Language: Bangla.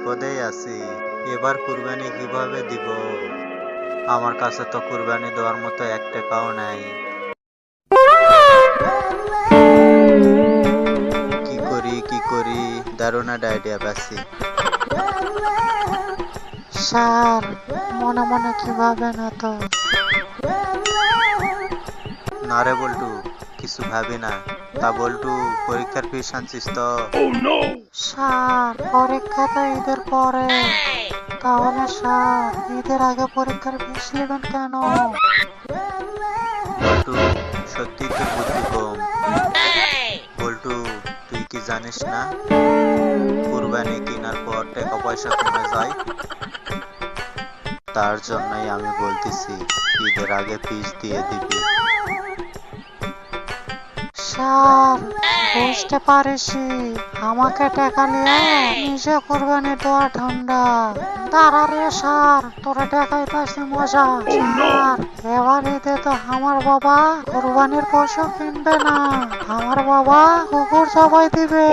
বিপদেই আছি। এবার কুরবানি কিভাবে দিব? আমার কাছে তো কুরবানি দেওয়ার মতো এক টাকাও নাই। কি করি দারুণ একটা আইডিয়া পাচ্ছি। স্যার, মনে মনে কি ভাবেন তো? না রে বল্টু, কিছু ভাবি না। তা বল্টু, পরীক্ষার ফিস আনছিস তো? স্যার, পরীক্ষা তো ঈদের পরে। তাহলে স্যার, ঈদের আগে পরীক্ষার ফিস নেবেন কেন? বল্টু, সত্যি তোর বুদ্ধি কম। বল্টু, তুই কি জানিস না কুরবানি কেনার পর টাকা পয়সা কমে যায়? তার জন্যই আমি বলতেছি ঈদের আগে ফিস দিয়ে দিবি। স্যার, বুঝতে পারিছি। আমাকে টাকা নিয়ে নিজে কোরবানি দেওয়া ঠান্ডা। দাঁড়া রে স্যার, তোরা দেখাইতাছি মজা। স্যার, এবার ঈদে তো আমার বাবা কোরবানির পশু কিনবে না। আমার বাবা কুকুর জবাই দিবে।